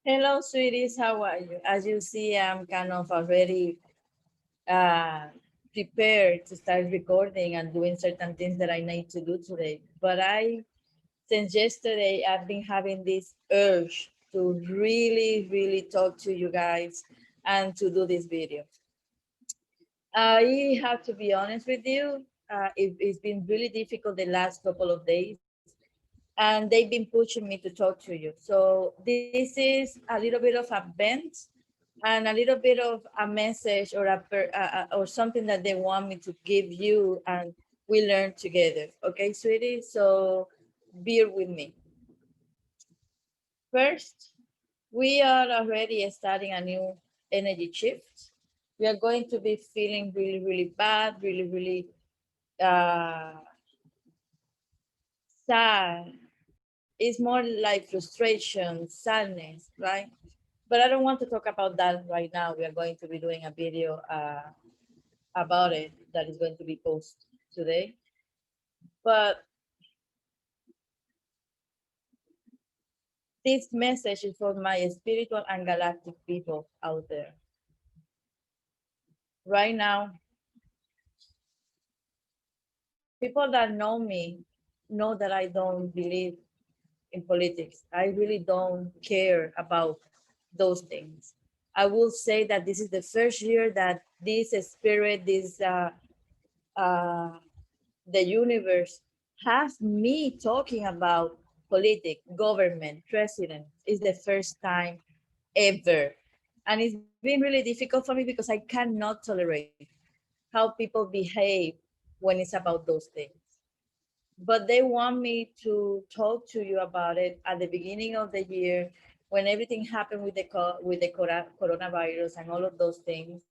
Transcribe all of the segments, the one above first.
Hello, sweeties. How are you? As you see, I'm kind of already uh, prepared to start recording and doing certain things that I need to do today. But since yesterday, I've been having this urge to really talk to you guys and to do this video. I have to be honest with you. It's been really difficult the last couple of days, and they've been pushing me to talk to you. So this is a little bit of a vent and a little bit of a message or or something that they want me to give you, and we learn together. Okay, sweetie. So bear with me. First, we are already starting a new energy shift. We are going to be feeling really bad, really uh, sad. It's more like frustration, sadness, right? But I don't want to talk about that right now. We are going to be doing a video about it that is going to be posted today. But this message is for my spiritual and galactic people out there. Right now, people that know me know that I don't believe in politics. I really don't care about those things. I will say that this is the first year that this spirit, uh, the universe has me talking about politics, government, president. Is the first time ever. And it's been really difficult for me because I cannot tolerate how people behave when it's about those things. But they want me to talk to you about it at the beginning of the year when everything happened with coronavirus and all of those things.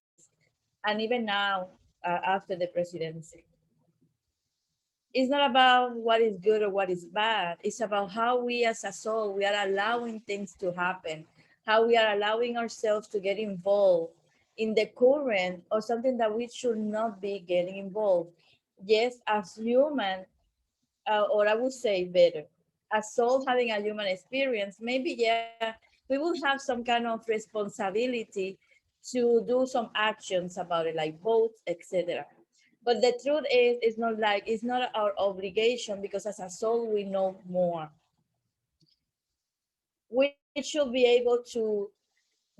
And even now, after the presidency. It's not about what is good or what is bad. It's about how we as a soul, we are allowing things to happen, how we are allowing ourselves to get involved in the current or something that we should not be getting involved. Yes, as human, or I would say better, as soul having a human experience, maybe, yeah, we will have some kind of responsibility to do some actions about it, like votes, etc. But the truth is, it's not our obligation because as a soul, we know more. We should be able to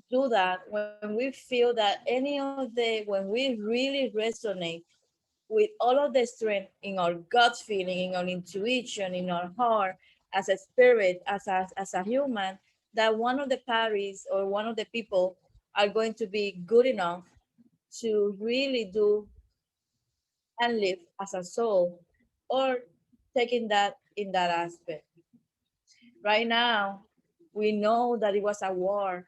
do that when we feel that when we really resonate with all of the strength in our gut feeling, in our intuition, in our heart, as a spirit, as a human, that one of the parties or one of the people are going to be good enough to really do and live as a soul, or taking that in that aspect. Right now, we know that it was a war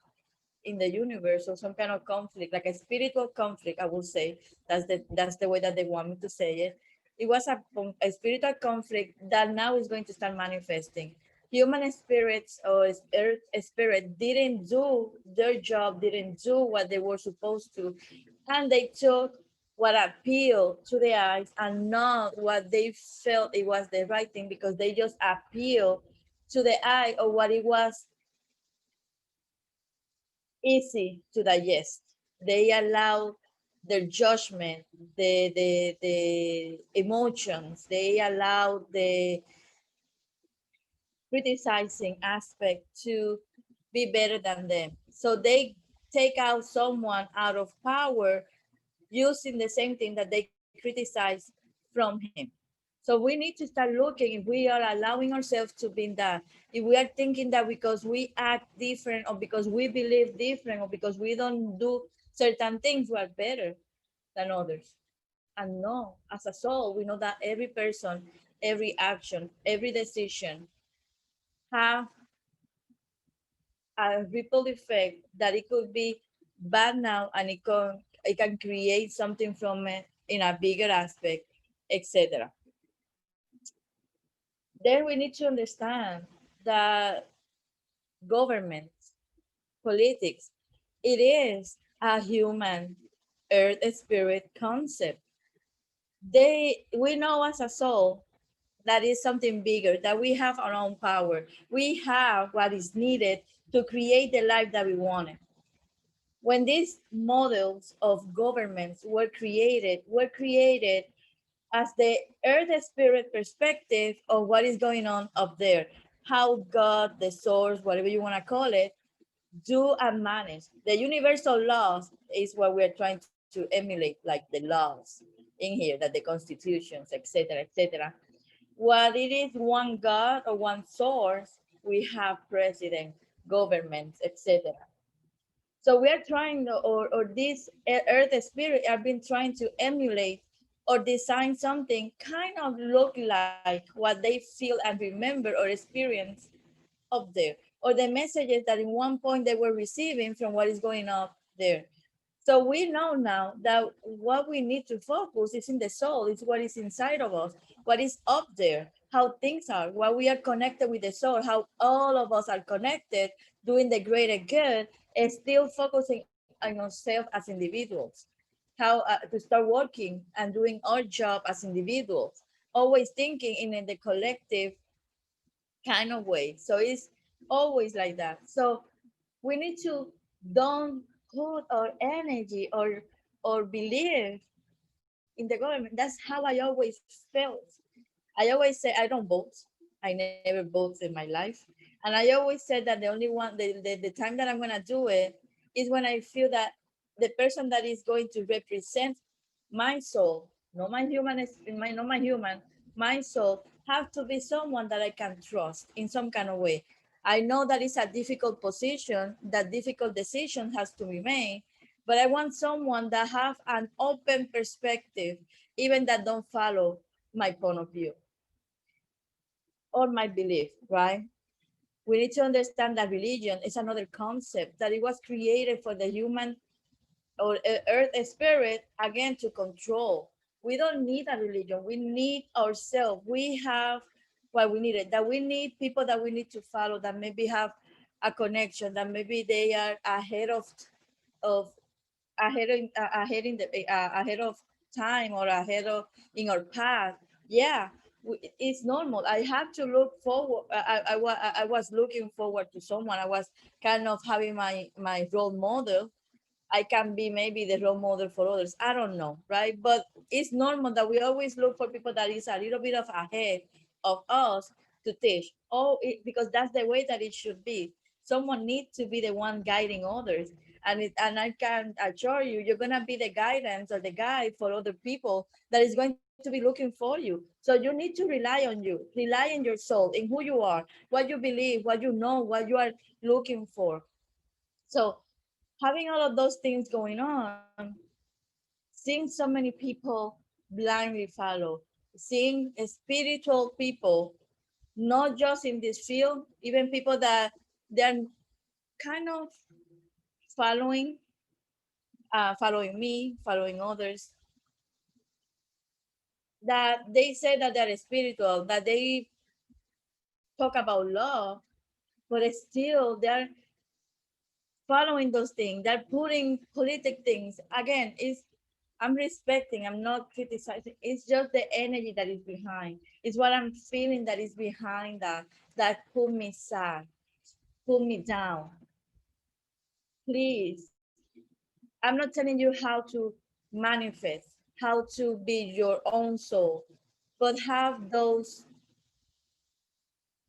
in the universe or some kind of conflict, like a spiritual conflict, I will say. That's the way that they want me to say it. It was a spiritual conflict that now is going to start manifesting. Human spirits or earth spirit didn't do their job, didn't do what they were supposed to, and they took what appealed to the eyes and not what they felt it was the right thing, because they just appeal to the eye of what it was easy to digest. They allow their judgment, the emotions, they allow the criticizing aspect to be better than them. So they take out someone out of power using the same thing that they criticize from him. So we need to start looking if we are allowing ourselves to be in that. If we are thinking that because we act different or because we believe different or because we don't do certain things, we are better than others. And no, as a soul, we know that every person, every action, every decision have a ripple effect that it could be bad now and it can create something from it in a bigger aspect, etc. Then we need to understand that government, politics, it is a human earth spirit concept. We know as a soul that is something bigger, that we have our own power. We have what is needed to create the life that we wanted. When these models of governments were created as the earth spirit perspective of what is going on up there, how God, the source, whatever you want to call it, do and manage. The universal laws is what we're trying to emulate, like the laws in here, that the constitutions, etc., etc. What it is one God or one source, we have president, governments, etc. So we are trying, or this earth spirit have been trying to emulate or design something kind of look like what they feel and remember or experience up there, or the messages that in one point they were receiving from what is going up there. So we know now that what we need to focus is in the soul, it's what is inside of us, what is up there, how things are, why we are connected with the soul, how all of us are connected, doing the greater good, and still focusing on ourselves as individuals. How to start working and doing our job as individuals, always thinking in the collective kind of way. So it's always like that. So we need to don't put our energy or believe in the government. That's how I always felt. I always say I don't vote. I never vote in my life. And I always said that the only one the time that I'm gonna do it is when I feel that the person that is going to represent my soul, not my human, not my human, my soul, have to be someone that I can trust in some kind of way. I know that it's a difficult position, that difficult decision has to be made, but I want someone that have an open perspective, even that don't follow my point of view or my belief, right? We need to understand that religion is another concept, that it was created for the human or earth spirit, again, to control. We don't need a religion. We need ourselves. We have what we needed, that we need people that we need to follow, that maybe have a connection, that maybe they are of ahead in the ahead of time, or ahead of in our path. Yeah, it's normal. I have to look forward. I was looking forward to someone. I was kind of having my role model. I can be maybe the role model for others. I don't know, right? But it's normal that we always look for people that is a little bit of ahead of us to teach. Oh, because that's the way that it should be. Someone needs to be the one guiding others. And I can assure you, you're gonna be the guidance or the guide for other people that is going to be looking for you. So you need to rely on you, rely in your soul, in who you are, what you believe, what you know, what you are looking for. So having all of those things going on, seeing so many people blindly follow, seeing spiritual people, not just in this field, even people that they're kind of following, following me, following others, that they say that they're spiritual, that they talk about love, but still they're following those things. They're putting politic things. Again, it's I'm respecting, I'm not criticizing. It's just the energy that is behind. It's what I'm feeling that is behind that put me sad, put me down. Please, I'm not telling you how to manifest, how to be your own soul, but have those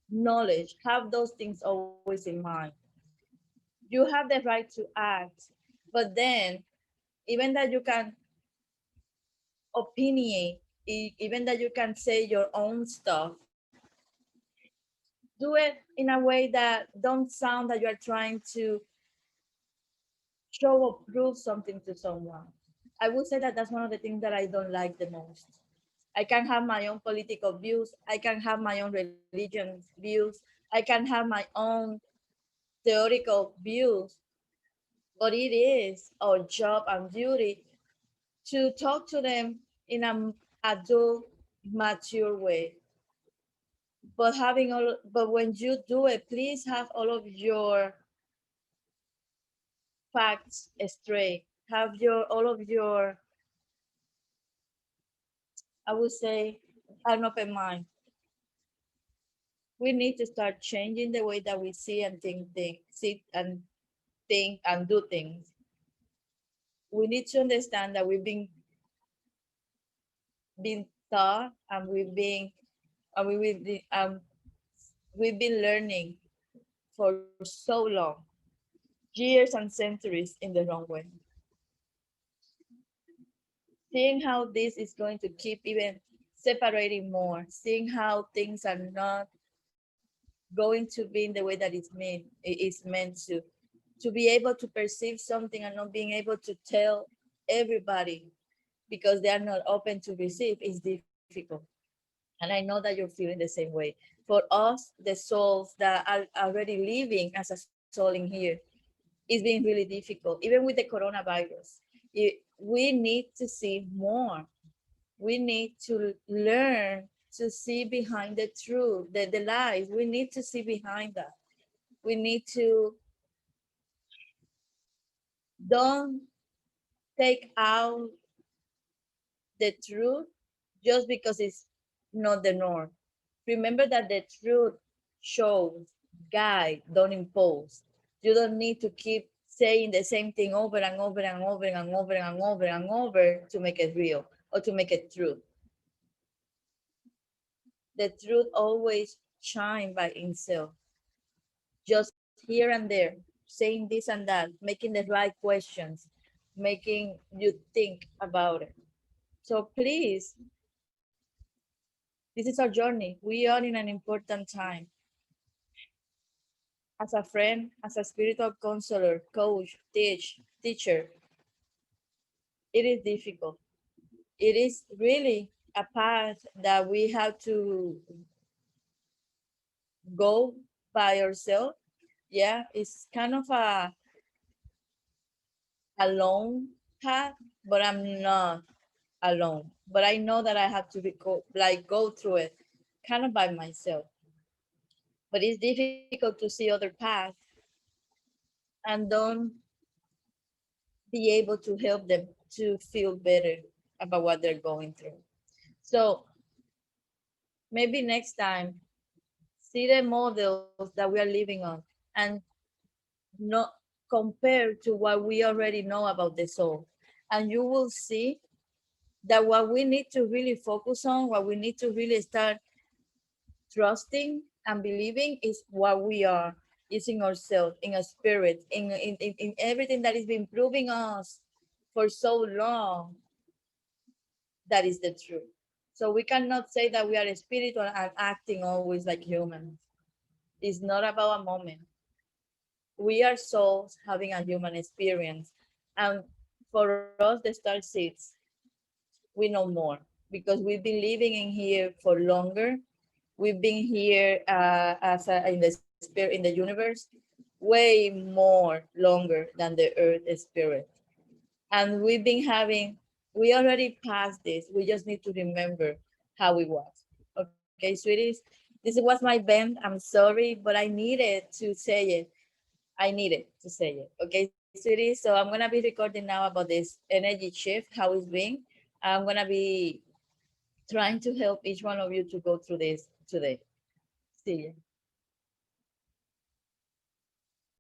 knowledge, have those things always in mind. You have the right to act, but then even that you can opinionate, even that you can say your own stuff, do it in a way that don't sound that you're trying to show or prove something to someone. I would say that that's one of the things that I don't like the most. I can have my own political views. I can have my own religion views. I can have my own theoretical views, but it is our job and duty to talk to them in an adult, mature way. But when you do it, please have all of your facts straight. Have your all of your, I would say, an open mind. We need to start changing the way that we see and think and do things. We need to understand that we've been taught and we've been learning for so long, years and centuries in the wrong way. Seeing how this is going to keep even separating more, seeing how things are not going to be in the way that it is meant to be able to perceive something and not being able to tell everybody because they are not open to receive is difficult. And I know that you're feeling the same way. For us, the souls that are already living as a soul in here, it's been really difficult. Even with the coronavirus, we need to see more. We need to learn to see behind the truth, the lies. We need to see behind that. We need to don't take out the truth just because it's not the norm. Remember that the truth shows, guide, don't impose. You don't need to keep saying the same thing over and over and over and over and over and over to make it real or to make it true. The truth always shines by itself, just here and there, saying this and that, making the right questions, making you think about it. So please, this is our journey. We are in an important time. As a friend, as a spiritual counselor, coach, teacher, it is difficult. It is really a path that we have to go by ourselves. Yeah, it's kind of a long path, but I'm not alone. But I know that I have to go through it kind of by myself. But it's difficult to see other paths and don't be able to help them to feel better about what they're going through. So maybe next time, see the models that we are living on and not compare to what we already know about the soul. And you will see that what we need to really focus on, what we need to really start trusting and believing is what we are using ourselves in a spirit, in everything that has been proving us for so long. That is the truth. So we cannot say that we are spiritual and acting always like humans. It's not about a moment. We are souls having a human experience. And for us, the star seeds, we know more because we've been living in here for longer. We've been here in the spirit in the universe way more longer than the earth spirit. And we already passed this. We just need to remember how it was. Okay, sweeties, this was my band. I'm sorry, but I needed to say it. I needed to say it. Okay, sweeties. So I'm gonna be recording now about this energy shift, how it's been. I'm gonna be trying to help each one of you to go through this today. See you.